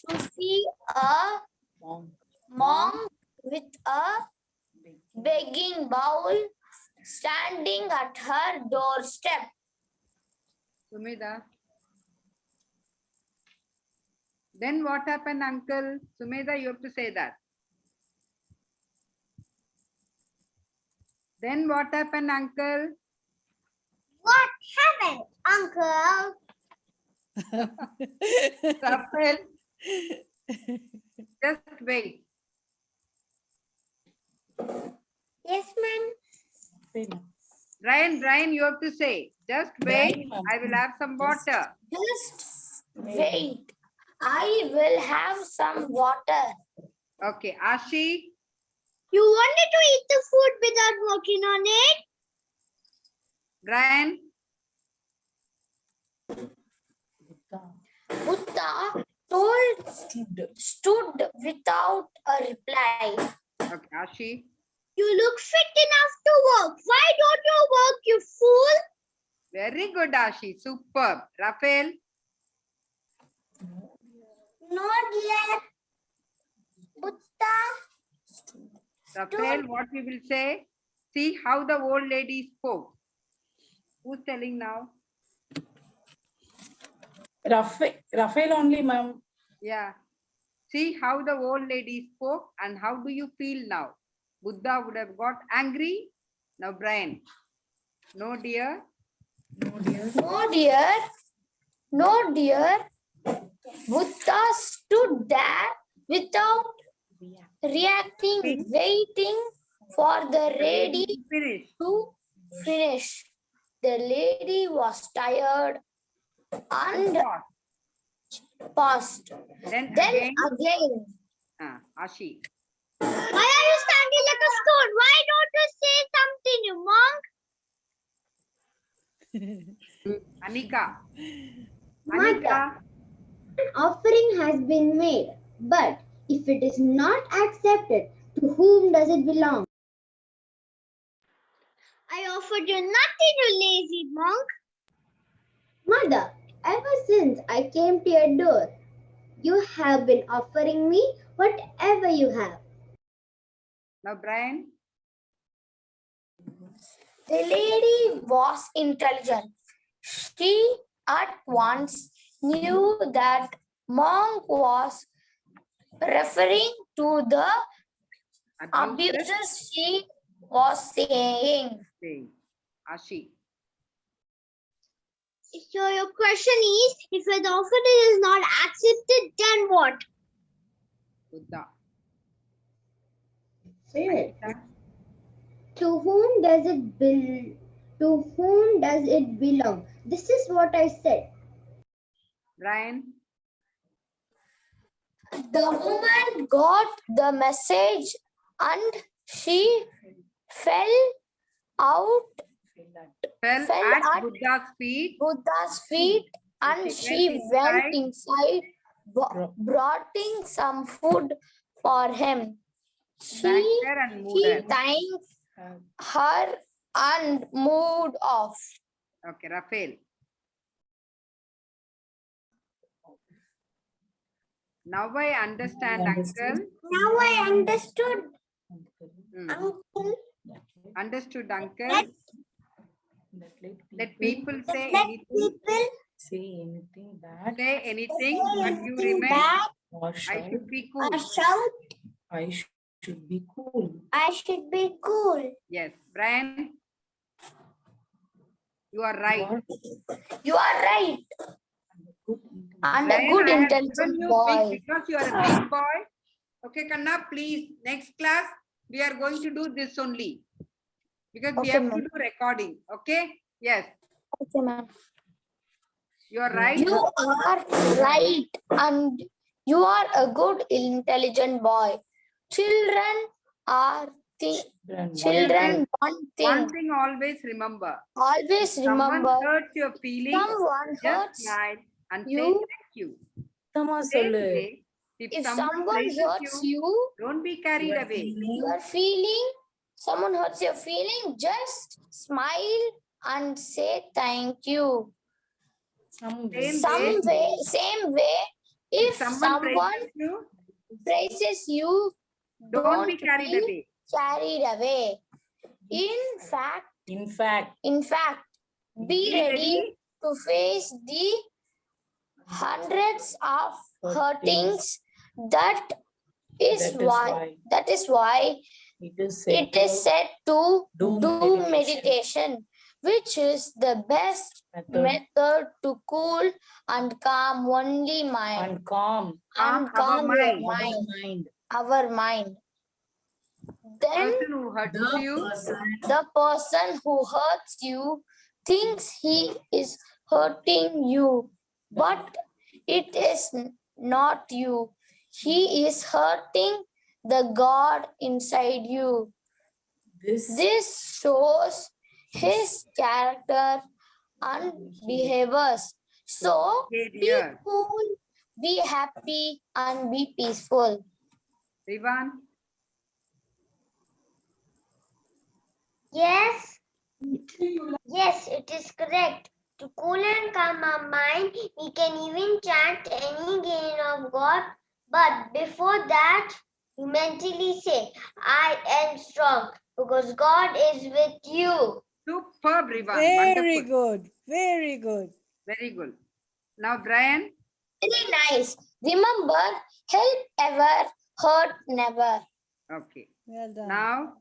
to see a monk with a begging bowl standing at her doorstep. Sumedha. Then what happened, uncle? Sumedha, you have to say that. Then what happened, uncle? What happened, Uncle? Raphael, just wait. Yes, ma'am. Brian, you have to say. Just wait. Brian, ma'am. I will have some water. Just wait. I will have some water. Okay, Ashi, You wanted to eat the food without working on it? Brian, Buddha stood without a reply. okay, Ashi, You look fit enough to work. Why don't you work, you fool? very good, Ashi, superb. Raphael, Not yet. Buddha. Raphael, what we will say? See how the old lady spoke. Who's telling now? Raphael only, ma'am. Yeah. See how the old lady spoke and how do you feel now? Buddha would have got angry. Now, Brian. No, dear. No, dear. No, dear. No, dear. Buddha stood there without reacting, waiting for the lady Finish. to finish. The lady was tired and paused. Then Then again, again, Ashi. Why are you standing like a stone? Why don't you say something, you monk? Anika. Mother. Anika. An offering has been made, but if it is not accepted, to whom does it belong? I offered you nothing, you lazy monk. Mother, ever since I came to your door, you have been offering me whatever you have. Now, Brian. the lady was intelligent. She at once knew that monk was referring to the abuses she was saying. Saying. Ashi. So your question is, if the offering is not accepted, then what? Buddha. Say it. Anika. To whom does it belong? This is what I said. Brian. The woman got the message and she fell out Fell Fell at at Buddha's feet. Buddha's feet and she went inside, brought in some food for him. Thanked her and moved He her. thanked her and moved off. Okay, Raphael. Now I understand, uncle. Now I understood, Hmm. uncle. Understood, uncle. Let Let people say Let anything. people say anything bad Say anything, say but you anything remain. bad or I shout. should be cool. or shout. I should be cool. I should be cool. Yes, Brian. You are right. You are right. And a Brian, good I have intelligent given you boy. big because you are a big boy. Okay, Kanna, please. Next class, we are going to do this only. Because we Okay, have to ma'am. do recording. Okay? Yes, Okay, ma'am. you are right. You are right and you are a good intelligent boy. Children are children one One thing. thing always remember. Always Someone remember, hurts your feelings, someone just hurts smile and say you. thank you. Tama Say sollu. today, if If someone someone praises hurts you, don't be carried away. you are feeling, someone hurts your feeling, just smile and say thank you. Some Same way, if someone praises you, don't be carried be away. carried away. In fact, be ready to face the hundreds of hurtings. That is why it is it is said to do do meditation. meditation, which is the best method to cool and calm only mind and calm and our calm your mind. mind, mind. our mind. Then Person who hurts you. the person who hurts you thinks he is hurting you, but it is not you. He is hurting the God inside you. This shows his character and behaviors. So be Behavior. cool, be happy, and be peaceful. Rivan. Yes. Yes, it is correct. To cool and calm our mind, we can even chant any name of God. But before that, you mentally say, I am strong because God is with you. Superb, Rivan. Very Wonderful. good. Very good. Very good. Now, Brian. Very nice. Remember, help ever, hurt never. Okay. Well done. Now,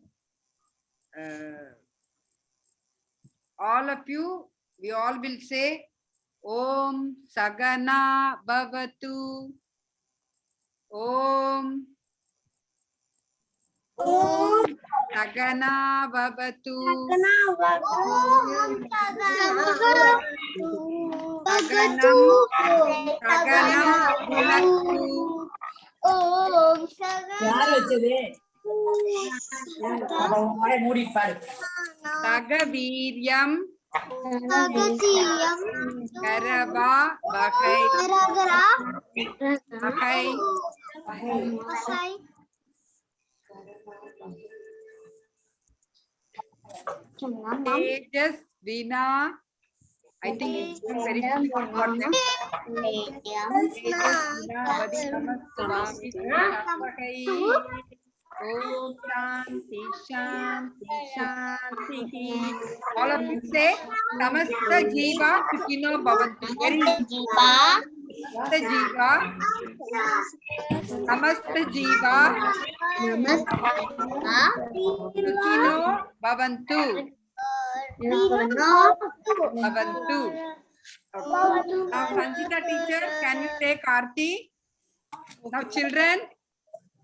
all of you, we all will say, Om Sagana Bhavatu. Om Sagana Bhavatu. Saganam Bhunaktu. யார் வச்சது மூடி பாரு Sagaviryam Karava Bahai Tejas Vina. I think it's very difficult for them. Tejas Vina Vadikamat Swami Bahai. Om Shanti Shanti Shanti. All of you say Samasta Jiva Sukhino Bhavantu. Very Samasta Jiva. Samasta Jiva Sukhino Bhavantu. Bhavantu. Okay. Now Sanjita teacher, can you take Aarti? Now children,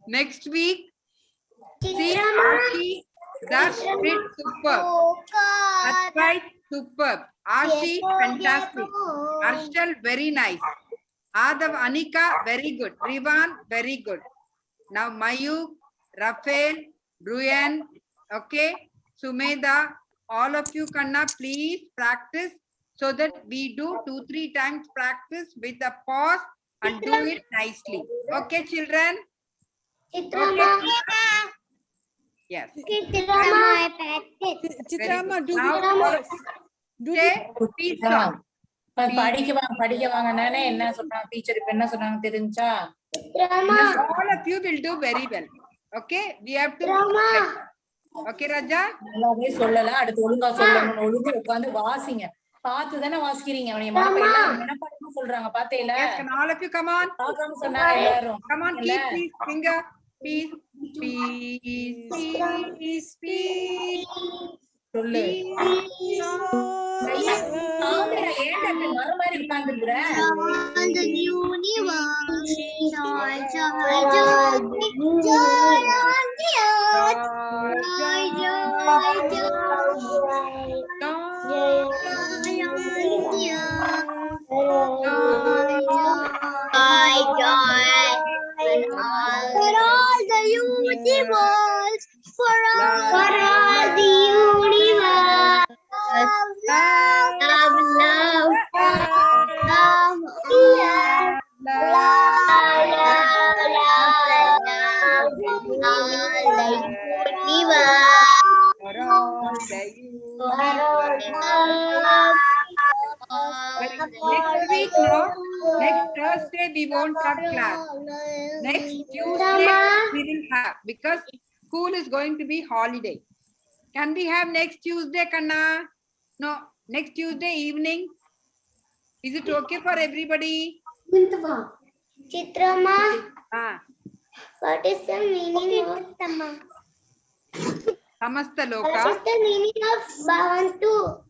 next week, see Aarti, Dash did superb. That's right, superb. Ashi, fantastic. Arshal, very nice. Adav, Anika, very good. Rivan, very good. Now Mayuk, Rafael, Bruyan, okay, Sumeda, all of you, Kanna, please practice so that we do 2-3 times practice with a pause and do it nicely. Okay, children? Okay. Yes. Chitrama, do Now, do say peace song. படிக்க வாங்க நானே என்ன சொன்னாங்க teacher இப்ப என்ன சொன்னாங்க தெரிஞ்சா All of you will do very well. Okay, we have to. Okay, Raja. நல்லாவே சொல்லல அடுத்து ஒழுங்கா சொல்லணும் ஒழுங்கா உட்கார்ந்து வாசிங்க பார்த்து தானே வாசிக்கிறீங்க அவனை மனப்பாடமா சொல்றாங்க பாத்தேல Yes, can all of you come on? பார்க்காம சொன்னாங்க எல்லாரும் Come on, keep please finger. Peace, peace, peace, peace. சொல்லு ஏன்டா மர மாதிரி உட்கார்ந்துருக்குற For all the universe, for all the universe, love, love, Next week, no? Next Thursday, we won't have class. Next Tuesday, we will have because school is going to be holiday. Can we have next Tuesday, Kanna? No, next Tuesday evening. Is it okay for everybody? Chitrama, What is the meaning of Samasta What Loka. is the meaning of Bhavantu?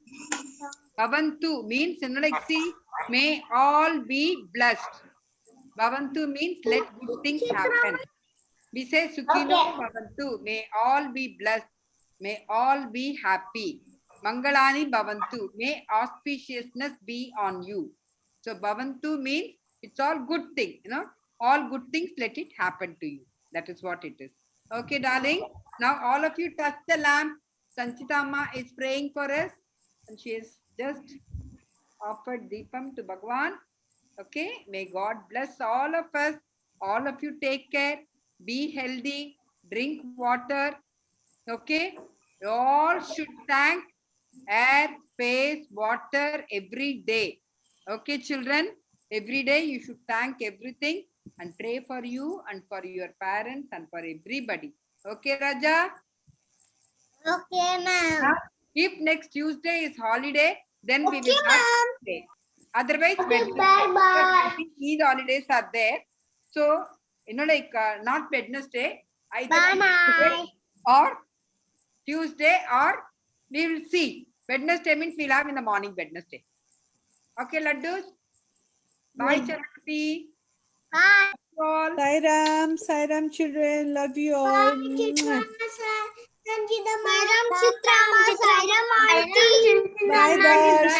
Bhavantu means, like, see, may all be blessed. Bhavantu means let good things happen. We say Sukhino Okay. Bhavantu. May all be blessed. May all be happy. Mangalani Bhavantu. May auspiciousness be on you. So Bhavantu means it's all good thing, all good things, let it happen to you. That is what it is. Okay, darling. Now all of you touch the lamp. Sanchita Amma is praying for us and she has just offered Deepam to Bhagwan. Okay, may God bless all of us. All of you take care. Be healthy. Drink water. Okay, you all should thank air, space, water every day. Okay, children, every day you should thank everything and pray for you and for your parents and for everybody. Okay, Raja? Okay, ma'am. If next Tuesday is holiday, then we Okay, will have ma'am. Tuesday. Otherwise, Okay, Wednesday. bye-bye. Because I think Eid holidays are there. So, not Wednesday, either Bye-bye. or Tuesday, or we will see. Wednesday means we'll have in the morning Wednesday. Okay, Laddus? Bye, Charati. Bye. All. Sairam children, love you all. Mwah. Sairam Chitrama, Sairam Auntie. Bye, Darsh.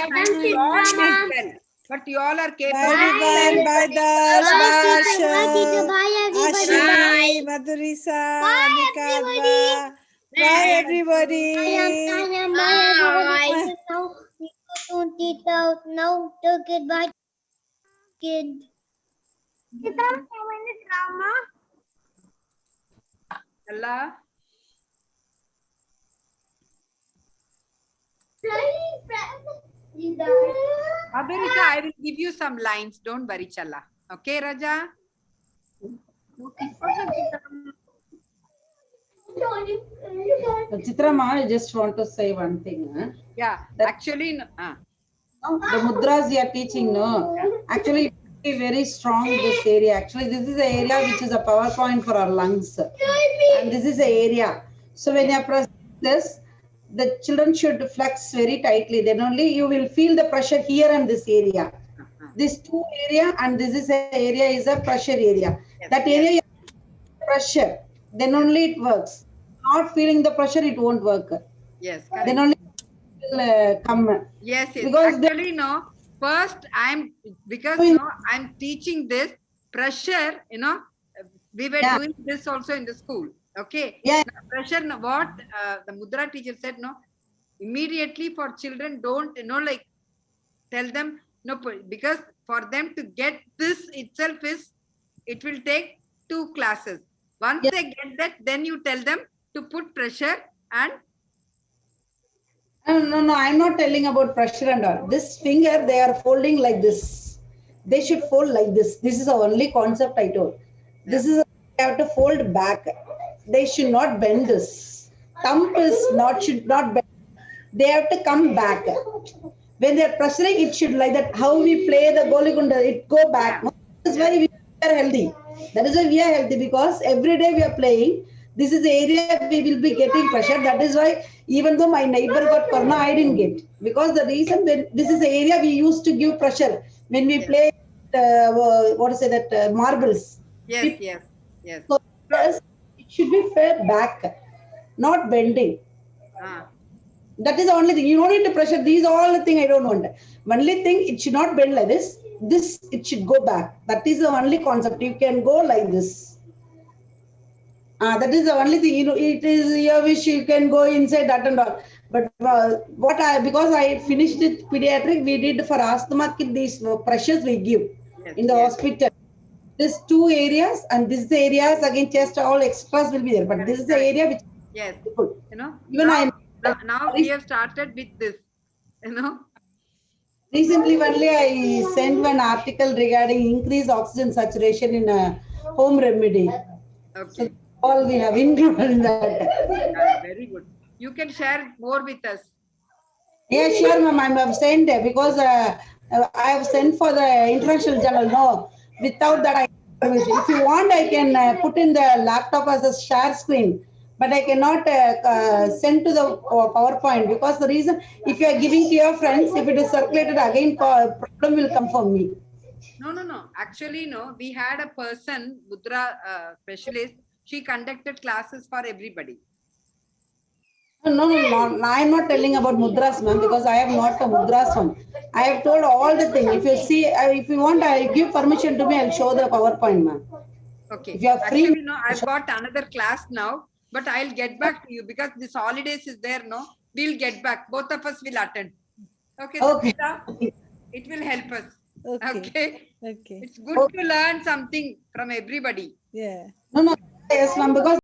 You all did well. But you all are capable. Bye, everyone. Bye, Darsh. Bye, Bash. teacher. Bye, teacher. Bye, everybody. Ashwini, Madhurisa, Bye, Anika, everybody. Bye, everybody. Bye. Now, goodbye, kid. Drama. Allah. Abirisa, I will give you some lines. Don't worry, Challa. Okay, Raja? Chitrama, I just want to say one thing. Yeah, actually, The mudras you are teaching, no? Actually, it's very strong this area. Actually, this is the area which is a power point for our lungs. And this is the area. So when you are pressing this, the children should flex very tightly. Then only you will feel the pressure here and this area. This two area and this is a area is a pressure area. Yes, That area you have pressure. Then only it works. Not feeling the pressure, it won't work. yes, Then correct. only it will come. Yes, yes. Because Actually, no. First, I'm teaching this pressure. We were Yeah. doing this also in the school. Okay. Yeah. Now, pressure. What the Mudra teacher said. No, immediately for children, don't tell them no, because for them to get this itself it will take 2 classes. Once Yeah. they get that, then you tell them to put pressure and. No, I'm not telling about pressure and all. This finger, they are folding like this. They should fold like this. This is the only concept I told. This is, they have to fold back. They should not bend this. Thumb should not bend. They have to come back. When they are pressuring, it should like that. How we play the Goligunda, it go back. That is why we are healthy. That is why we are healthy, because every day we are playing. This is the area we will be getting pressure. That is why even though my neighbor got corona, I didn't get. Because the reason when this is the area we used to give pressure. When we play, marbles. Yes, yes. So yes, it should be fair back, not bending. That is the only thing. You don't need to pressure. These are all the thing I don't want. Only thing, it should not bend like this. This, it should go back. That is the only concept. You can go like this. That is the only thing. It is your wish. You can go inside that and all. But because I finished it pediatric, we did for asthma kid, these pressures we give in the hospital. These 2 areas and this areas again chest, all extras will be there. But this is the area which yes, even now we have started with this. Recently only I sent one article regarding increased oxygen saturation in a home remedy. Okay. So all we have included in that. Very good. You can share more with us. Yeah, sure, ma'am. I have sent because I have sent for the international journal. No, without that, if you want, I can put in the laptop as a share screen, but I cannot send to the PowerPoint because the reason, if you are giving to your friends, if it is circulated again, problem will come for me. No. Actually, no. We had a person, Mudra specialist. She conducted classes for everybody. No, I am not telling about mudras, ma'am, because I am not a mudras one. I have told all the thing. If you see, if you want, I give permission to me. I'll show the PowerPoint, ma'am. Okay. If you are free, Actually, no, I've got another class now, but I'll get back to you because this holidays is there, no? We'll get back. Both of us will attend. Okay, Okay. Sujita? It will help us. Okay. Okay. Okay. It's good to learn something from everybody. Yeah. No, yes, ma'am, because